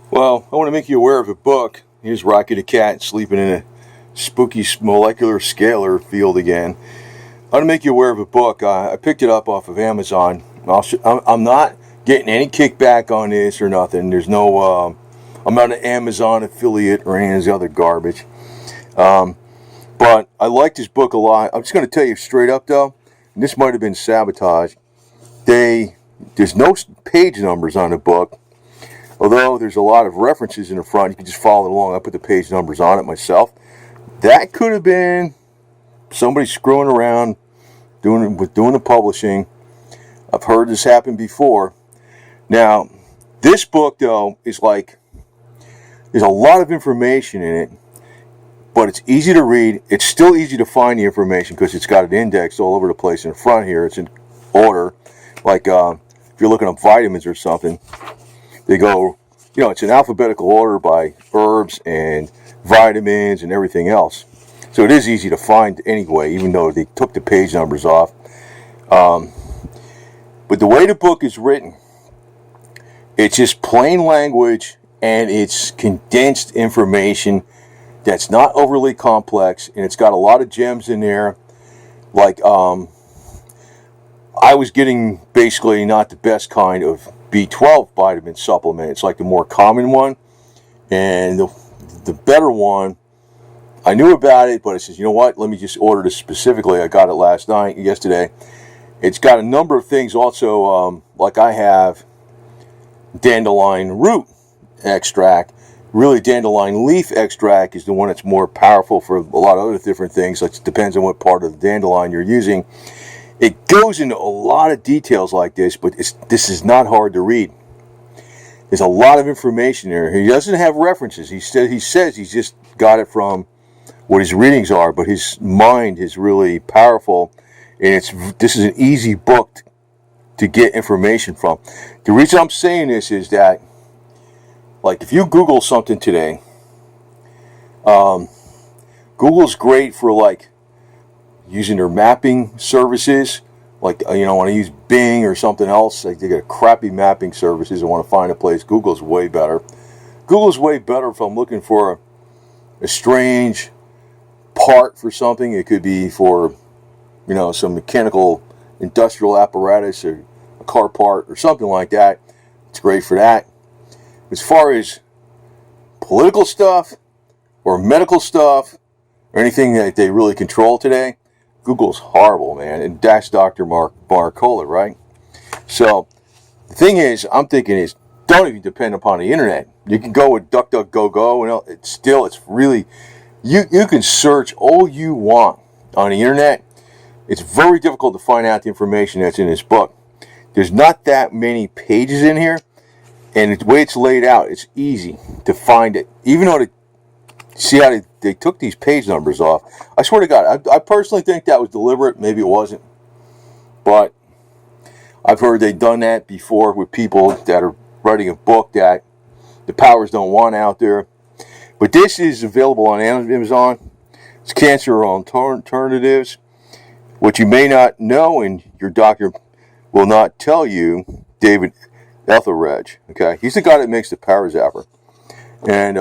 Well, I want to make you aware of a book. Here's Rocky the Cat sleeping in a spooky molecular scalar field again. I want to make you aware of a book. I picked it up off of Amazon. I'm not getting any kickback on this or nothing. There's no, I'm not an Amazon affiliate or any of this other garbage. But I like this book a lot. I'm just going to tell you straight up though, and this might have been sabotage. There's no page numbers on the book. Although there's a lot of references in the front, you can just follow along. I put the page numbers on it myself. That could have been somebody screwing around doing the publishing. I've heard this happen before. Now, this book though is like, there's a lot of information in it, but it's easy to read. It's still easy to find the information because it's got it indexed all over the place in the front here. It's in order. Like if you're looking up vitamins or something, they go, it's in alphabetical order by herbs and vitamins and everything else. So it is easy to find anyway, even though they took the page numbers off. But the way the book is written, it's just plain language and it's condensed information that's not overly complex, and it's got a lot of gems in there. Like, I was getting basically not the best kind of B12 vitamin supplement. It's like the more common one, and the better one, I knew about it, but I said, you know what, let me just order this specifically. I got it yesterday. It's got a number of things also, like I have dandelion root extract. Really, dandelion leaf extract is the one that's more powerful for a lot of other different things. It depends on what part of the dandelion you're using. It goes into a lot of details like this, but this is not hard to read. There's a lot of information there. He doesn't have references. He says he's just got it from what his readings are, but his mind is really powerful, and this is an easy book to get information from. The reason I'm saying this is that, like, if you Google something today, Google's great for like using their mapping services. Like, when I use Bing or something else, like they got crappy mapping services. I want to find a place. Google's way better. Google's way better if I'm looking for a strange part for something. It could be for, some mechanical industrial apparatus or a car part or something like that. It's great for that. As far as political stuff or medical stuff or anything that they really control today, Google's horrible, man. And that's Dr. Marcola, right? So the thing is, I'm thinking is, don't even depend upon the internet. You can go with DuckDuckGo, and it's really, you can search all you want on the internet. It's very difficult to find out the information that's in this book. There's not that many pages in here, and the way it's laid out, it's easy to find it. Even though see how they took these page numbers off. I swear to God, I personally think that was deliberate. Maybe it wasn't. But I've heard they've done that before with people that are writing a book that the powers don't want out there. But this is available on Amazon. It's Cancer Alternatives. What you may not know, and your doctor will not tell you, David Etheridge. Okay? He's the guy that makes the Power Zapper. And,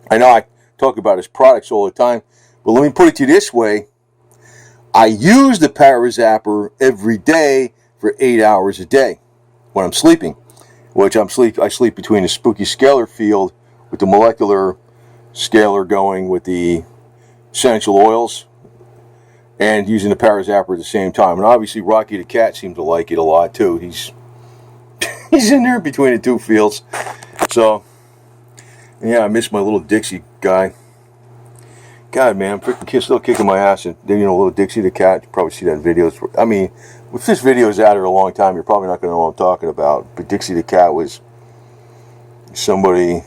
I know I talk about his products all the time, but let me put it to you this way. I use the Power Zapper every day for 8 hours a day when I'm sleeping, which I sleep between the spooky scalar field with the molecular scalar going with the essential oils and using the Power Zapper at the same time. And obviously Rocky the Cat seems to like it a lot too. He's in there between the two fields. So yeah, I miss my little Dixie guy. God, man, I'm still kicking my ass. And then, little Dixie the cat, you probably see that in videos. I mean, if this video's out there a long time, you're probably not going to know what I'm talking about. But Dixie the cat was somebody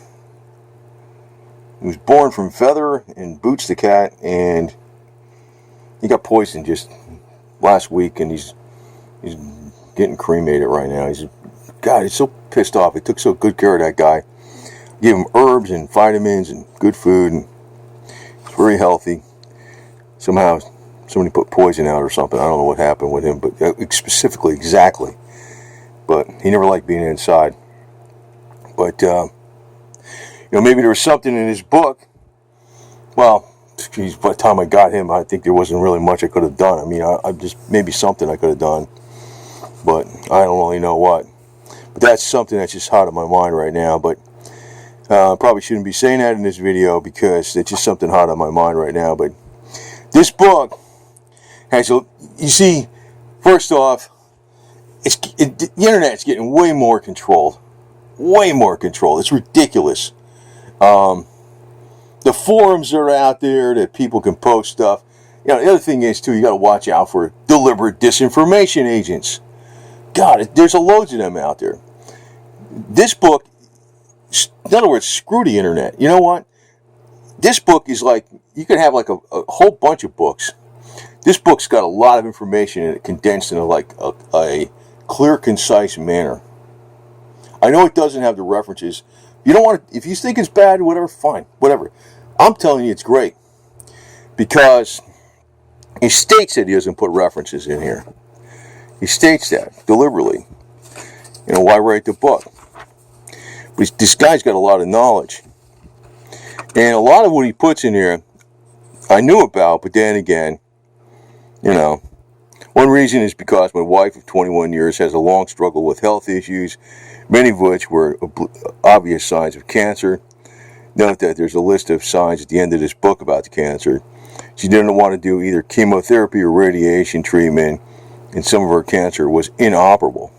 who was born from Feather and Boots the cat, and he got poisoned just last week, and he's getting cremated right now. He's so pissed off. He took so good care of that guy. Give him herbs and vitamins and good food, and it's very healthy. Somehow somebody put poison out or something. I don't know what happened with him, but specifically, exactly. But he never liked being inside. But, maybe there was something in his book. Well, geez, by the time I got him, I think there wasn't really much I could have done. I mean, I just, maybe something I could have done, but I don't really know what. But that's something that's just hot in my mind right now. But probably shouldn't be saying that in this video because it's just something hot on my mind right now. But this book has, you see, first off, the internet's getting way more controlled. Way more controlled. It's ridiculous. The forums that are out there that people can post stuff. The other thing is, too, you got to watch out for deliberate disinformation agents. God, there's loads of them out there. This book, in other words, screw the internet. You know what? This book is like, you could have like a whole bunch of books. This book's got a lot of information in it, condensed in a clear, concise manner. I know it doesn't have the references. You don't want to, if you think it's bad, whatever, fine, whatever. I'm telling you it's great because he states that he doesn't put references in here. He states that deliberately. Why write the book? But this guy's got a lot of knowledge. And a lot of what he puts in here, I knew about, but then again, one reason is because my wife of 21 years has a long struggle with health issues, many of which were obvious signs of cancer. Note that there's a list of signs at the end of this book about the cancer. She didn't want to do either chemotherapy or radiation treatment, and some of her cancer was inoperable.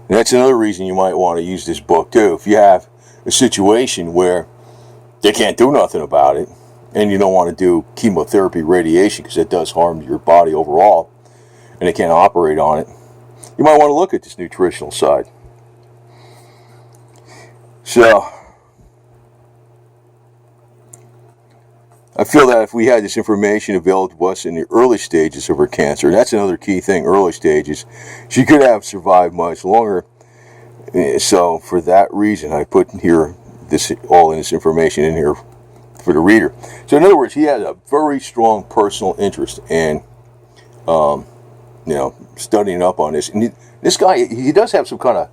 And that's another reason you might want to use this book too. If you have a situation where they can't do nothing about it, and you don't want to do chemotherapy, radiation, because it does harm your body overall, and they can't operate on it, you might want to look at this nutritional side. So, I feel that if we had this information available to us in the early stages of her cancer, and that's another key thing, early stages, she could have survived much longer. So, for that reason, I put here all in this information in here for the reader. So, in other words, he has a very strong personal interest in, studying up on this. And this guy, he does have some kind of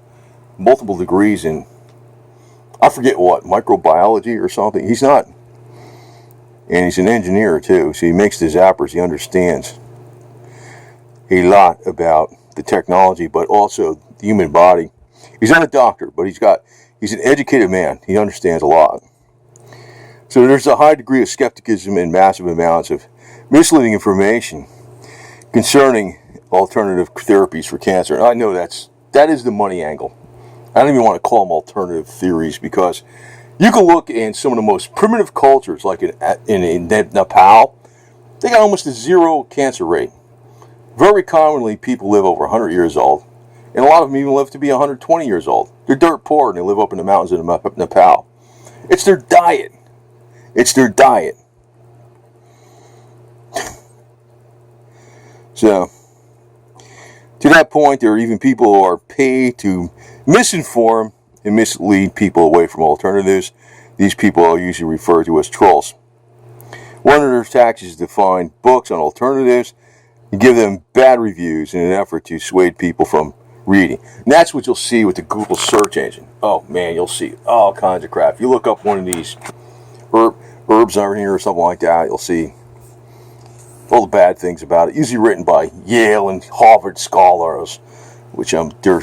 multiple degrees in, I forget what, microbiology or something. He's not. And he's an engineer too, so he makes the zappers. He understands a lot about the technology, but also the human body. He's not a doctor, but he's an educated man. He understands a lot. So there's a high degree of skepticism and massive amounts of misleading information concerning alternative therapies for cancer. And I know that is the money angle. I don't even want to call them alternative theories because you can look in some of the most primitive cultures, like in Nepal, they got almost a zero cancer rate. Very commonly, people live over 100 years old, and a lot of them even live to be 120 years old. They're dirt poor, and they live up in the mountains of Nepal. It's their diet. It's their diet. So, to that point, there are even people who are paid to misinform and mislead people away from alternatives. These people are usually referred to as trolls. One of their tactics is to find books on alternatives and give them bad reviews in an effort to dissuade people from reading. And that's what you'll see with the Google search engine. Oh man, you'll see all kinds of crap. If you look up one of these herbs over here or something like that, you'll see all the bad things about it. Usually written by Yale and Harvard scholars, which they're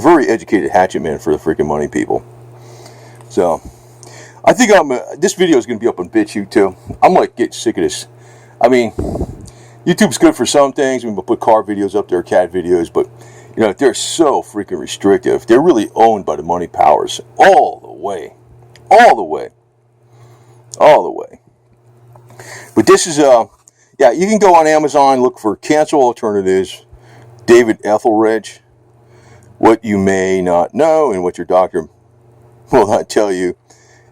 very educated hatchet men for the freaking money people. So, I think this video is going to be up on BitChute too. I'm like getting sick of this. I mean, YouTube's good for some things. We'll put car videos up there, cat videos, but they're so freaking restrictive. They're really owned by the money powers all the way, all the way, all the way. But this is you can go on Amazon, look for cancer alternatives, David Etheridge. What you may not know and what your doctor will not tell you.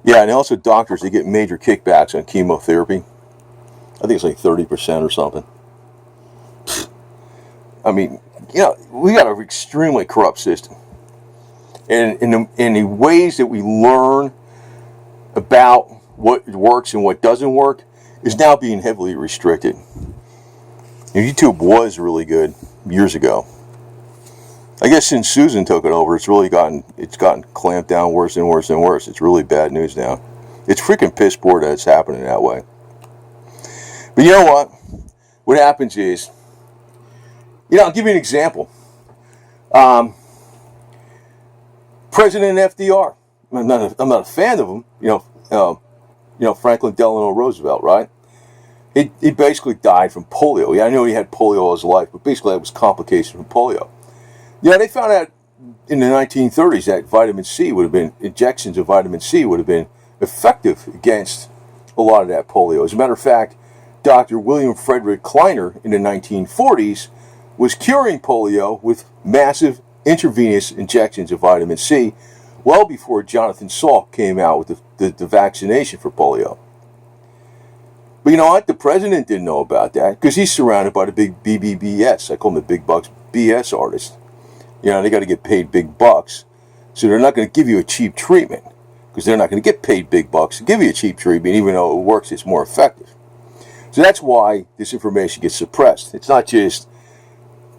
Yeah, and also doctors, they get major kickbacks on chemotherapy. I think it's like 30% or something. I mean, we got an extremely corrupt system. And in the ways that we learn about what works and what doesn't work is now being heavily restricted. And YouTube was really good years ago. I guess since Susan took it over, it's gotten clamped down worse and worse and worse. It's really bad news now. It's freaking piss poor that it's happening that way. But you know what? What happens is, I'll give you an example. President FDR. I'm not a fan of him. Franklin Delano Roosevelt, right? He basically died from polio. Yeah, I know he had polio all his life, but basically it was complications from polio. Yeah, they found out in the 1930s that injections of vitamin C would have been effective against a lot of that polio. As a matter of fact, Dr. William Frederick Kleiner in the 1940s was curing polio with massive intravenous injections of vitamin C well before Jonathan Salk came out with the vaccination for polio. But you know what? The president didn't know about that because he's surrounded by the big BBBS. I call them the big bucks BS artists. They got to get paid big bucks. So they're not going to give you a cheap treatment because they're not going to get paid big bucks to give you a cheap treatment. Even though it works, it's more effective. So that's why this information gets suppressed. It's not just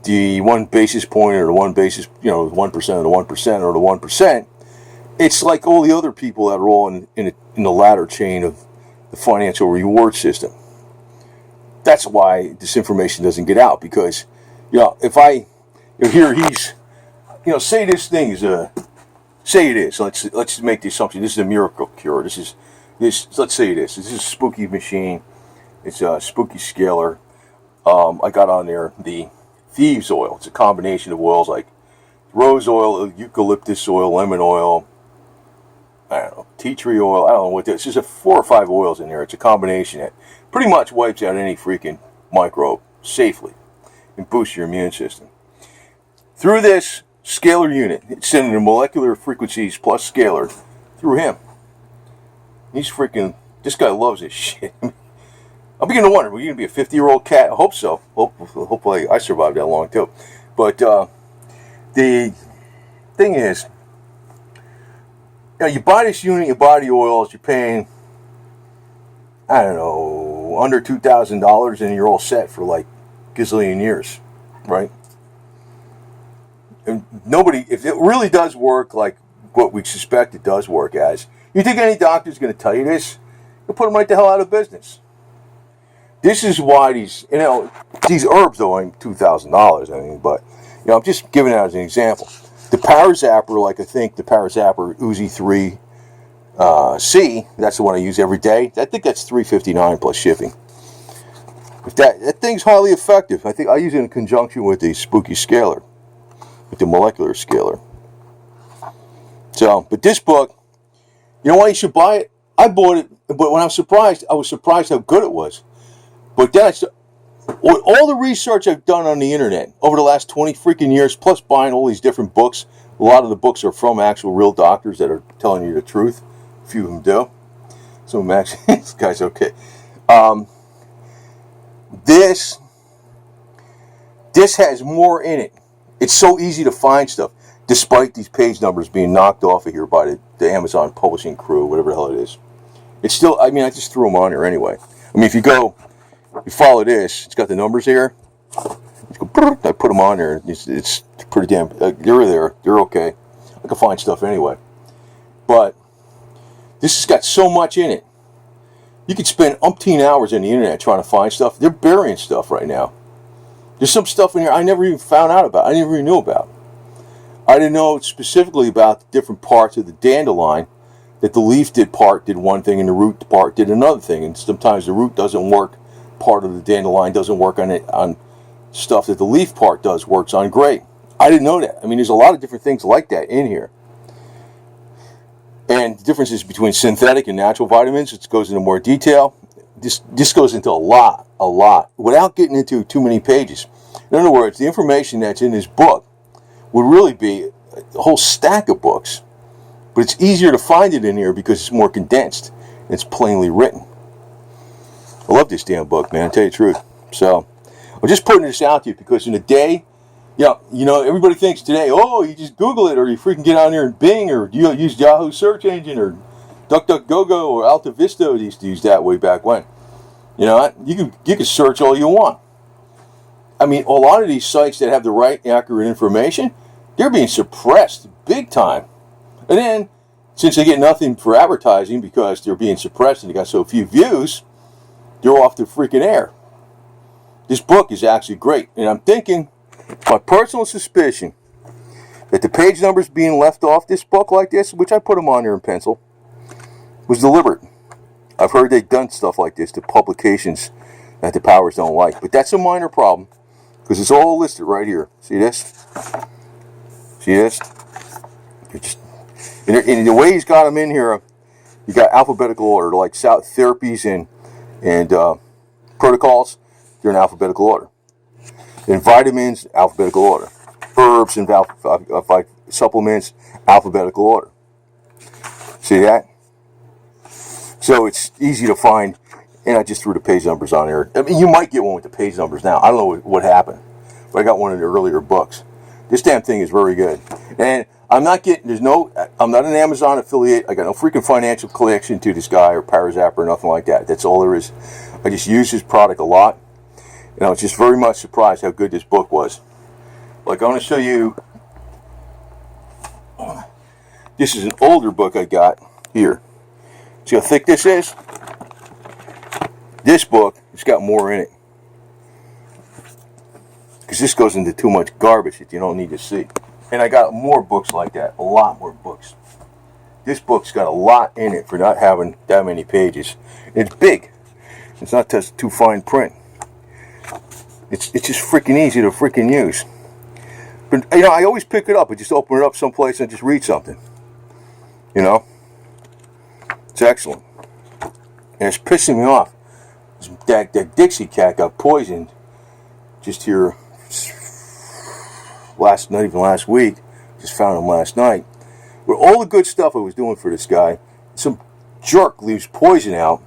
the 1 basis point or the 1 basis, 1% of the 1% or the 1%. It's like all the other people that are all in the ladder chain of the financial reward system. That's why this information doesn't get out because, if I here he's, say this thing is say it is. Let's make the assumption this is a miracle cure. Let's say it is. This is a spooky machine. It's a spooky scaler. I got on there the thieves oil. It's a combination of oils like rose oil, eucalyptus oil, lemon oil, I don't know, tea tree oil. I don't know what this is. There's 4 or 5 oils in there. It's a combination that pretty much wipes out any freaking microbe safely and boosts your immune system. Through this scalar unit, it's sending the molecular frequencies plus scalar through him. This guy loves this shit. I'm beginning to wonder, are you going to be a 50-year-old cat? I hope so. Hopefully I survived that long too. But the thing is, you buy this unit, you buy the oils, you're paying, I don't know, under $2,000 and you're all set for like gazillion years, right? And if it really does work like what we suspect it does work as, you think any doctor's going to tell you this? You'll put them right the hell out of business. This is why these herbs though ain't $2,000, but I'm just giving it as an example. The Parazapper, I think the Parazapper Uzi 3 C, that's the one I use every day. I think that's $3.59 plus shipping. If that thing's highly effective. I think I use it in conjunction with the spooky scaler, with the molecular scaler. So, but this book, you know why you should buy it? I bought it, but when I was surprised how good it was. But then with all the research I've done on the internet over the last 20 freaking years, plus buying all these different books, a lot of the books are from actual real doctors that are telling you the truth. A few of them do. Some of them actually, this guy's okay. This has more in it. It's so easy to find stuff, despite these page numbers being knocked off of here by the Amazon publishing crew, whatever the hell it is. It's still, I just threw them on here anyway. If you follow this, it's got the numbers here. I put them on there. It's pretty damn, they're there. They're okay. I can find stuff anyway. But this has got so much in it. You could spend umpteen hours on the internet trying to find stuff. They're burying stuff right now. There's some stuff in here I never even found out about. I never even knew about. I didn't know specifically about the different parts of the dandelion, that the leaf part did one thing and the root part did another thing. And sometimes the root doesn't work. Part of the dandelion doesn't work on stuff that the leaf part works on great. I didn't know that. There's a lot of different things like that in here. And the differences between synthetic and natural vitamins, it goes into more detail. This goes into a lot, without getting into too many pages. In other words, the information that's in this book would really be a whole stack of books. But it's easier to find it in here because it's more condensed and it's plainly written. I love this damn book, man, to tell you the truth. So, I'm just putting this out to you because in a day, everybody thinks today, you just Google it or you freaking get on there and Bing or you use Yahoo search engine or DuckDuckGo or Alta Vista. They used to use that way back when. You can search all you want. A lot of these sites that have the right accurate information, they're being suppressed big time. And then, since they get nothing for advertising because they're being suppressed and they got so few views, they're off the freaking air. This book is actually great. And I'm thinking, my personal suspicion, that the page numbers being left off this book like this, which I put them on there in pencil, was deliberate. I've heard they've done stuff like this to publications that the powers don't like. But that's a minor problem, because it's all listed right here. See this? See this? And the way he's got them in here, you got alphabetical order, like therapies and protocols, they're in alphabetical order. And vitamins, alphabetical order. Herbs and supplements, alphabetical order. See that? So it's easy to find, and I just threw the page numbers on there. I mean, you might get one with the page numbers now. I don't know what happened, but I got one in the earlier books. This damn thing is very good. And I'm not an Amazon affiliate. I got no freaking financial connection to this guy or Parazap or nothing like that. That's all there is. I just use his product a lot. And I was just very much surprised how good this book was. Like, I want to show you. This is an older book I got here. See how thick this is? This book, it's got more in it. Because this goes into too much garbage that you don't need to see. And I got more books like that. A lot more books. This book's got a lot in it for not having that many pages. It's big. It's not just too fine print. It's just freaking easy to freaking use. But, you know, I always pick it up. I just open it up someplace and just read something. You know? It's excellent. And it's pissing me off. That Dixie cat got poisoned just here not even last week. Just found him last night. With all the good stuff I was doing for this guy, some jerk leaves poison out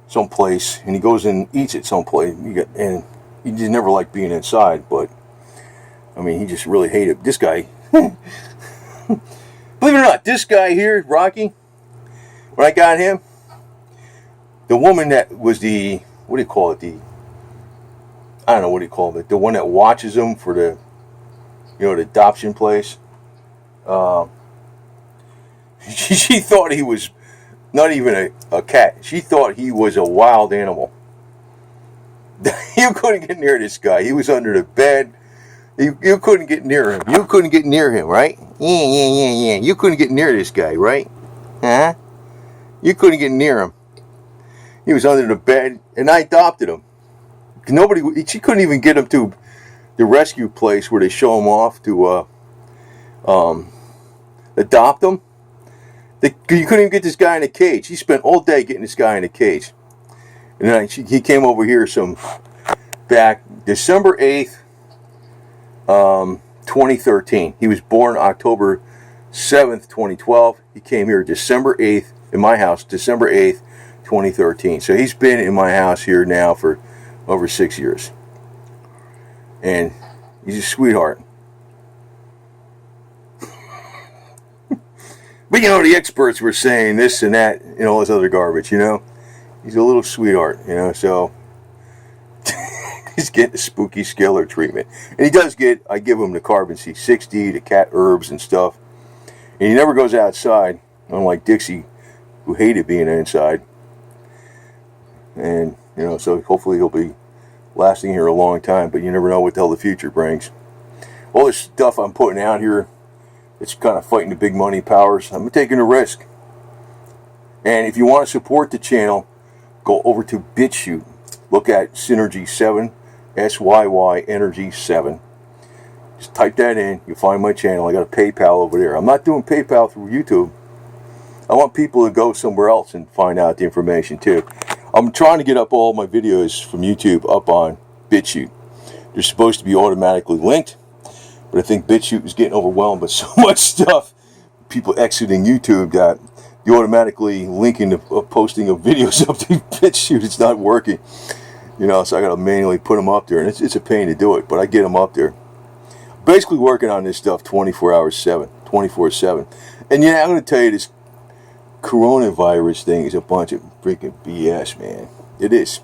someplace, and he goes and eats it someplace. And he just never liked being inside, but I mean, he just really hated this guy. Believe it or not, this guy here, Rocky, when I got him, the woman that was the, what do you call it, I don't know what do you call it, the one that watches him for the, you know, the adoption place, she thought he was not even a cat. She thought he was a wild animal. You couldn't get near this guy. He was under the bed. You couldn't get near him. You couldn't get near him, right? Yeah. You couldn't get near this guy, right? Huh? You couldn't get near him. He was under the bed, and I adopted him. She couldn't even get him to the rescue place where they show him off to adopt him. You couldn't even get this guy in a cage. He spent all day getting this guy in a cage. And then he came over here back December 8th, 2013. He was born October 7th, 2012. He came here December 8th in my house, December 8th, 2013. So he's been in my house here now for over 6 years. And he's a sweetheart. But you know, the experts were saying this and that and all this other garbage, you know. He's a little sweetheart, you know, so he's getting the spooky scalar treatment. And he does I give him the carbon C60, the cat herbs and stuff. And he never goes outside, unlike Dixie, who hated being inside. And, you know, so hopefully he'll be lasting here a long time, but you never know what the hell the future brings. All this stuff I'm putting out here, it's kind of fighting the big money powers. I'm taking a risk. And if you want to support the channel, go over to BitChute. Look at Synergy 7, SYY Energy 7. Just type that in. You'll find my channel. I got a PayPal over there. I'm not doing PayPal through YouTube. I want people to go somewhere else and find out the information too. I'm trying to get up all my videos from YouTube up on BitChute. They're supposed to be automatically linked, but I think BitChute is getting overwhelmed with so much stuff. People exiting YouTube that you automatically linking the posting of videos up to BitChute. It's not working, you know. So I got to manually put them up there, and it's a pain to do it, but I get them up there. Basically working on this stuff 24/7. And yeah, I'm going to tell you, this coronavirus thing is a bunch of freaking BS, man. It is.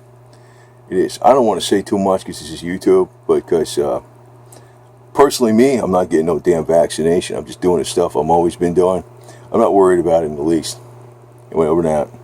I don't want to say too much because this is YouTube, because Personally, me, I'm not getting no damn vaccination. I'm just doing the stuff I've always been doing. I'm not worried about it in the least. Anyway, over and out.